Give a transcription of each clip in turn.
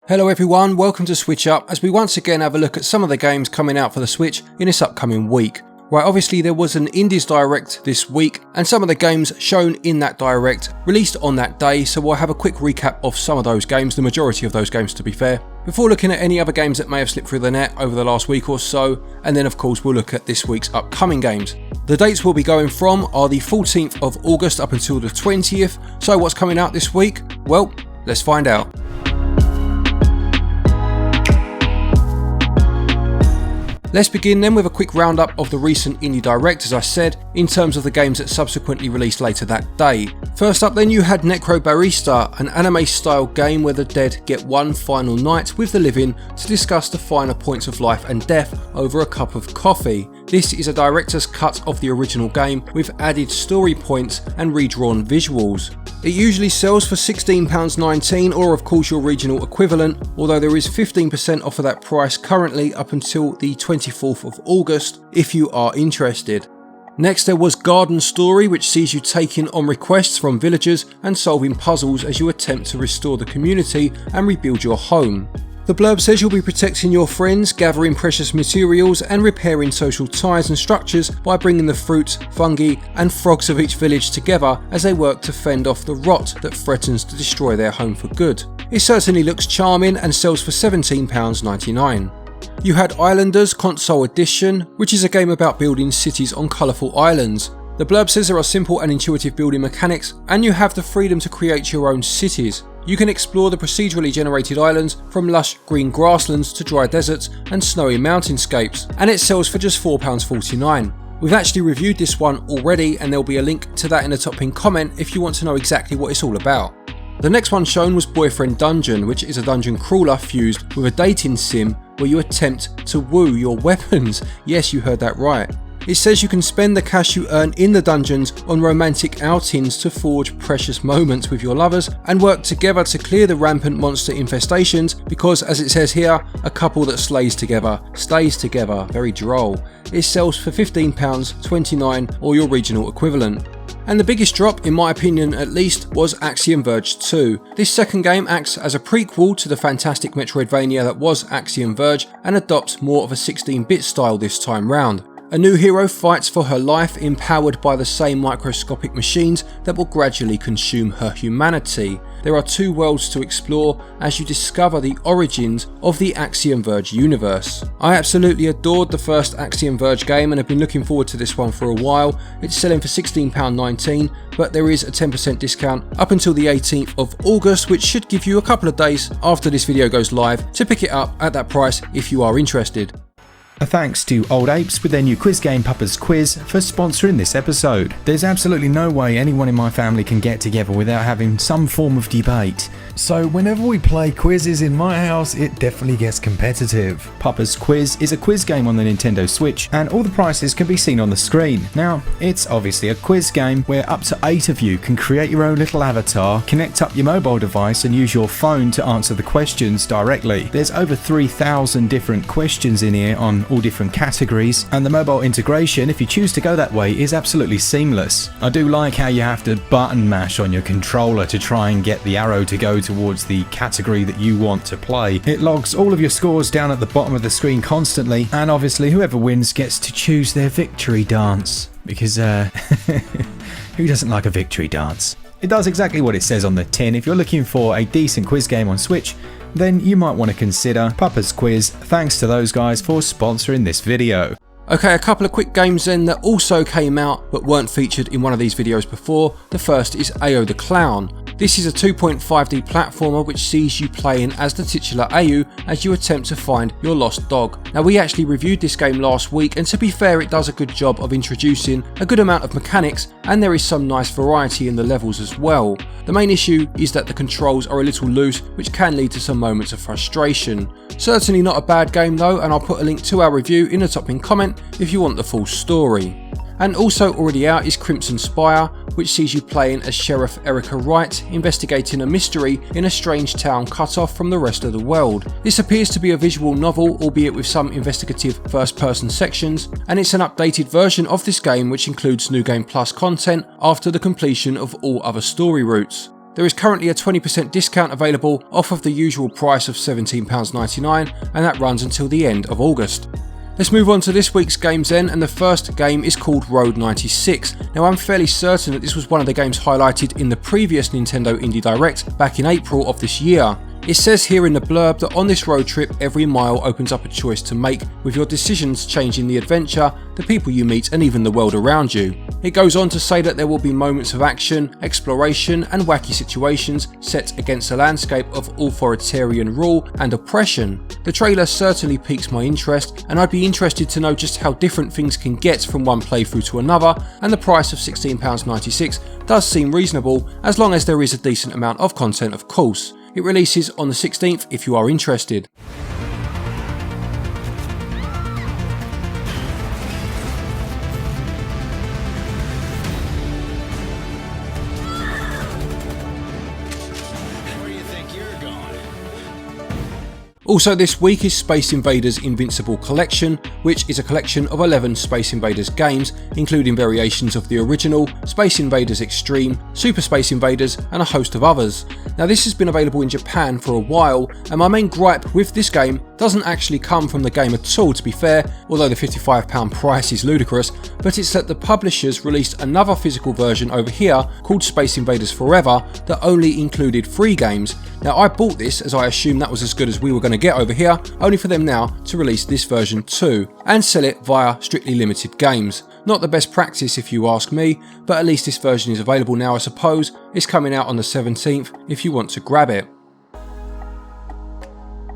Hello everyone, welcome to SwitchUp as we once again have a look at some of the games coming out for the Switch in this upcoming week. Right, obviously there was an Indies Direct this week and some of the games shown in that Direct released on that day, so we'll have a quick recap of some of those games, the majority of those games to be fair, before looking at any other games that may have slipped through the net over the last week or so, and then of course we'll look at this week's upcoming games. The dates we'll be going from are the 14th of August up until the 20th, so what's coming out this week? Well, let's find out. Let's begin then with a quick roundup of the recent Indie Direct, as I said, in terms of the games that subsequently released later that day. First up then you had Necrobarista, an anime style game where the dead get one final night with the living to discuss the finer points of life and death over a cup of coffee. This is a director's cut of the original game with added story points and redrawn visuals. It usually sells for £16.19 or of course your regional equivalent, although there is 15% off of that price currently up until the 24th of August if you are interested. Next there was Garden Story, which sees you taking on requests from villagers and solving puzzles as you attempt to restore the community and rebuild your home. The blurb says you'll be protecting your friends, gathering precious materials and repairing social ties and structures by bringing the fruits, fungi and frogs of each village together as they work to fend off the rot that threatens to destroy their home for good. It certainly looks charming and sells for £17.99. You had Islanders Console Edition, which is a game about building cities on colourful islands. The blurb says there are simple and intuitive building mechanics and you have the freedom to create your own cities. You can explore the procedurally generated islands from lush green grasslands to dry deserts and snowy mountainscapes, and it sells for just £4.49. We've actually reviewed this one already and there'll be a link to that in the top pinned comment if you want to know exactly what it's all about. The next one shown was Boyfriend Dungeon, which is a dungeon crawler fused with a dating sim where you attempt to woo your weapons. Yes, you heard that right. It says you can spend the cash you earn in the dungeons on romantic outings to forge precious moments with your lovers and work together to clear the rampant monster infestations because, as it says here, a couple that slays together stays together. Very droll. It sells for £15.29 or your regional equivalent. And the biggest drop, in my opinion at least, was Axiom Verge 2. This second game acts as a prequel to the fantastic Metroidvania that was Axiom Verge and adopts more of a 16-bit style this time round. A new hero fights for her life, empowered by the same microscopic machines that will gradually consume her humanity. There are two worlds to explore as you discover the origins of the Axiom Verge universe. I absolutely adored the first Axiom Verge game and have been looking forward to this one for a while. It's selling for £16.19, but there is a 10% discount up until the 18th of August, which should give you a couple of days after this video goes live to pick it up at that price if you are interested. A thanks to Old Apes with their new quiz game Papa's Quiz for sponsoring this episode. There's absolutely no way anyone in my family can get together without having some form of debate. So whenever we play quizzes in my house, it definitely gets competitive. Papa's Quiz is a quiz game on the Nintendo Switch and all the prices can be seen on the screen. Now, it's obviously a quiz game where up to 8 of you can create your own little avatar, connect up your mobile device and use your phone to answer the questions directly. There's over 3,000 different questions in here on all different categories, and the mobile integration, if you choose to go that way, is absolutely seamless. I do like how you have to button mash on your controller to try and get the arrow to go towards the category that you want to play. It logs all of your scores down at the bottom of the screen constantly, and obviously whoever wins gets to choose their victory dance, because who doesn't like a victory dance? It does exactly what it says on the tin. If you're looking for a decent quiz game on Switch, then you might want to consider Papa's Quiz. Thanks to those guys for sponsoring this video. Okay, a couple of quick games then that also came out but weren't featured in one of these videos before. The first is Ayo the Clown. This is a 2.5D platformer which sees you playing as the titular Ayo as you attempt to find your lost dog. Now, we actually reviewed this game last week and to be fair it does a good job of introducing a good amount of mechanics and there is some nice variety in the levels as well. The main issue is that the controls are a little loose, which can lead to some moments of frustration. Certainly not a bad game though, and I'll put a link to our review in the top pinned comment if you want the full story. And also already out is Crimson Spire, which sees you playing as Sheriff Erica Wright, investigating a mystery in a strange town cut off from the rest of the world. This appears to be a visual novel, albeit with some investigative first-person sections, and it's an updated version of this game which includes New Game Plus content after the completion of all other story routes. There is currently a 20% discount available off of the usual price of £17.99, and that runs until the end of August. Let's move on to this week's games then, and the first game is called Road 96. Now I'm fairly certain that this was one of the games highlighted in the previous Nintendo Indie Direct back in April of this year. It says here in the blurb that on this road trip every mile opens up a choice to make, with your decisions changing the adventure, the people you meet and even the world around you. It goes on to say that there will be moments of action, exploration and wacky situations set against a landscape of authoritarian rule and oppression. The trailer certainly piques my interest, and I'd be interested to know just how different things can get from one playthrough to another, and the price of £16.96 does seem reasonable as long as there is a decent amount of content, of course. It releases on the 16th if you are interested. Also this week is Space Invaders Invincible Collection, which is a collection of 11 Space Invaders games, including variations of the original, Space Invaders Extreme, Super Space Invaders and a host of others. Now this has been available in Japan for a while, and my main gripe with this game doesn't actually come from the game at all, to be fair, although the £55 price is ludicrous, but it's that the publishers released another physical version over here called Space Invaders Forever that only included 3 games. Now I bought this as I assumed that was as good as we were going to get over here, only for them now to release this version too, and sell it via strictly limited games. Not the best practice if you ask me, but at least this version is available now I suppose. It's coming out on the 17th if you want to grab it.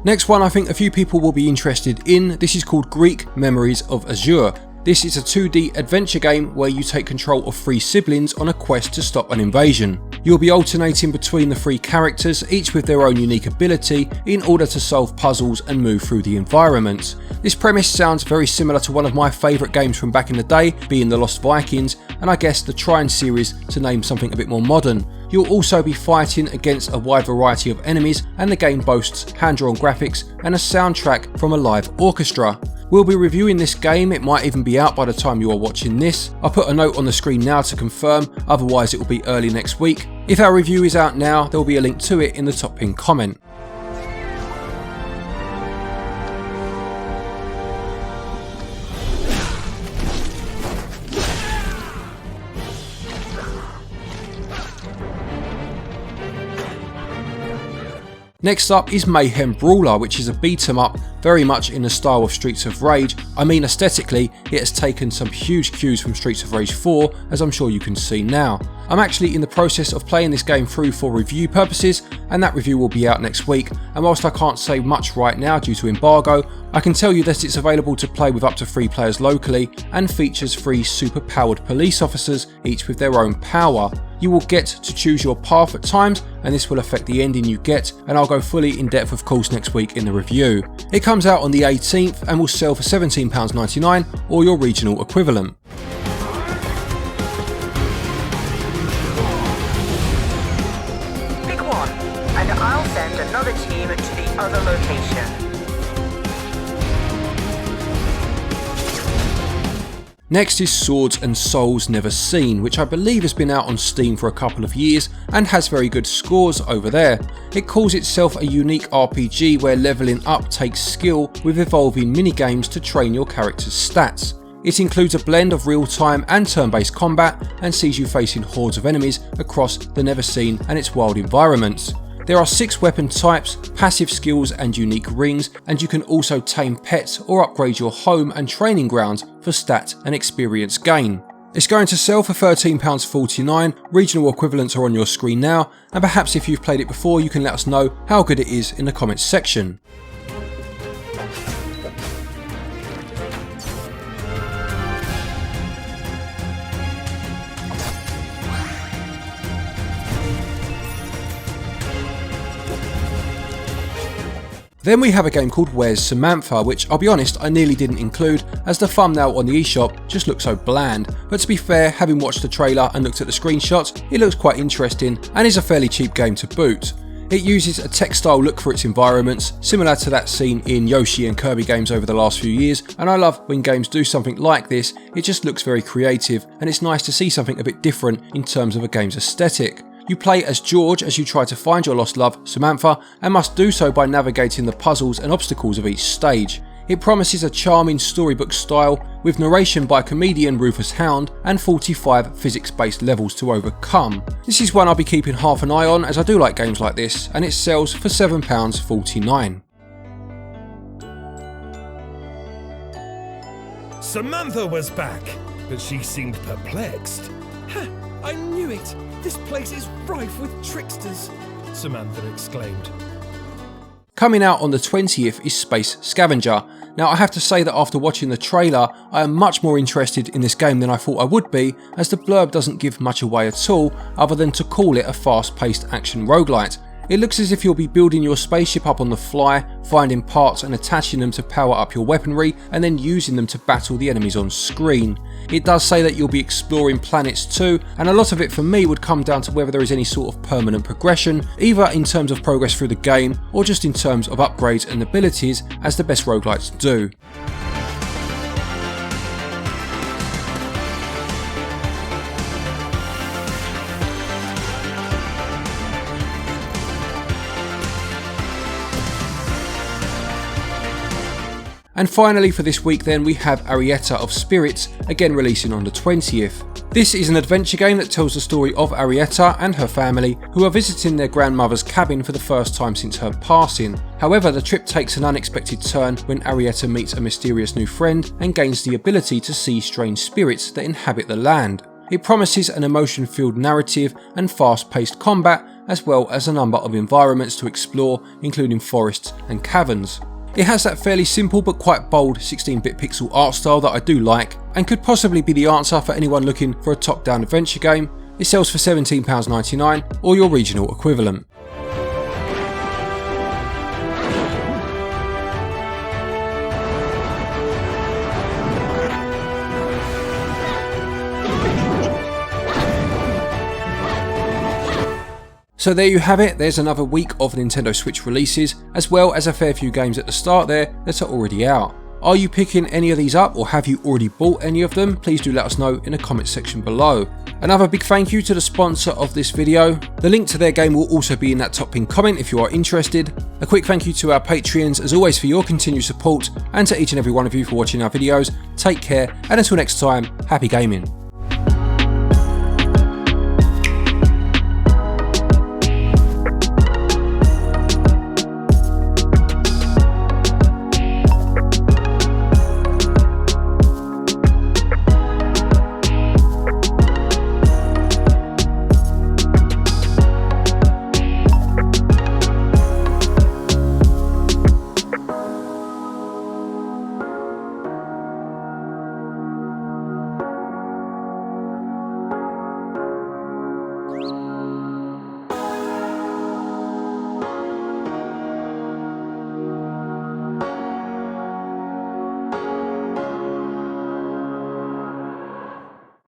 Next one I think a few people will be interested in. This is called Greak Memories of Azur. This is a 2D adventure game where you take control of 3 siblings on a quest to stop an invasion. You'll be alternating between the 3 characters, each with their own unique ability, in order to solve puzzles and move through the environment. This premise sounds very similar to one of my favourite games from back in the day, being the Lost Vikings, and I guess the Trine series to name something a bit more modern. You'll also be fighting against a wide variety of enemies, and the game boasts hand-drawn graphics and a soundtrack from a live orchestra. We'll be reviewing this game, it might even be out by the time you are watching this. I'll put a note on the screen now to confirm, otherwise it will be early next week. If our review is out now, there will be a link to it in the top pinned comment. Next up is Mayhem Brawler, which is a beat 'em up very much in the style of Streets of Rage. I mean aesthetically, it has taken some huge cues from Streets of Rage 4, as I'm sure you can see now. I'm actually in the process of playing this game through for review purposes, and that review will be out next week, and whilst I can't say much right now due to embargo, I can tell you that it's available to play with up to 3 players locally, and features 3 super powered police officers, each with their own power. You will get to choose your path at times, and this will affect the ending you get, and I'll go fully in depth of course next week in the review. It comes out on the 18th and will sell for £17.99 or your regional equivalent. Pick one, and I'll send another team to the other location. Next is Swords and Souls Neverseen, which I believe has been out on Steam for a couple of years and has very good scores over there. It calls itself a unique RPG where levelling up takes skill with evolving minigames to train your character's stats. It includes a blend of real-time and turn-based combat and sees you facing hordes of enemies across the Neverseen and its wild environments. There are 6 weapon types, passive skills and unique rings, and you can also tame pets or upgrade your home and training grounds for stat and experience gain. It's going to sell for £13.49, regional equivalents are on your screen now, and perhaps if you've played it before you can let us know how good it is in the comments section. Then we have a game called Where's Samantha, which I'll be honest I nearly didn't include as the thumbnail on the eShop just looks so bland, but to be fair, having watched the trailer and looked at the screenshots, it looks quite interesting and is a fairly cheap game to boot. It uses a textile look for its environments, similar to that seen in Yoshi and Kirby games over the last few years, and I love when games do something like this. It just looks very creative and it's nice to see something a bit different in terms of a game's aesthetic. You play as George as you try to find your lost love, Samantha, and must do so by navigating the puzzles and obstacles of each stage. It promises a charming storybook style, with narration by comedian Rufus Hound and 45 physics-based levels to overcome. This is one I'll be keeping half an eye on, as I do like games like this, and it sells for £7.49. Samantha was back, but she seemed perplexed. Ha! I knew it! This place is rife with tricksters, Samantha exclaimed. Coming out on the 20th is Space Scavenger. Now I have to say that after watching the trailer, I am much more interested in this game than I thought I would be, as the blurb doesn't give much away at all other than to call it a fast-paced action roguelite. It looks as if you'll be building your spaceship up on the fly, finding parts and attaching them to power up your weaponry, and then using them to battle the enemies on screen. It does say that you'll be exploring planets too, and a lot of it for me would come down to whether there is any sort of permanent progression, either in terms of progress through the game or just in terms of upgrades and abilities, as the best roguelites do. And finally for this week then, we have Arietta of Spirits, again releasing on the 20th. This is an adventure game that tells the story of Arietta and her family, who are visiting their grandmother's cabin for the first time since her passing. However, the trip takes an unexpected turn when Arietta meets a mysterious new friend and gains the ability to see strange spirits that inhabit the land. It promises an emotion-filled narrative and fast-paced combat, as well as a number of environments to explore, including forests and caverns. It has that fairly simple but quite bold 16-bit pixel art style that I do like, and could possibly be the answer for anyone looking for a top-down adventure game. It sells for £17.99 or your regional equivalent. So there you have it, there's another week of Nintendo Switch releases, as well as a fair few games at the start there that are already out. Are you picking any of these up, or have you already bought any of them? Please do let us know in the comments section below. Another big thank you to the sponsor of this video. The link to their game will also be in that top pinned comment if you are interested. A quick thank you to our Patreons as always for your continued support, and to each and every one of you for watching our videos. Take care, and until next time, happy gaming.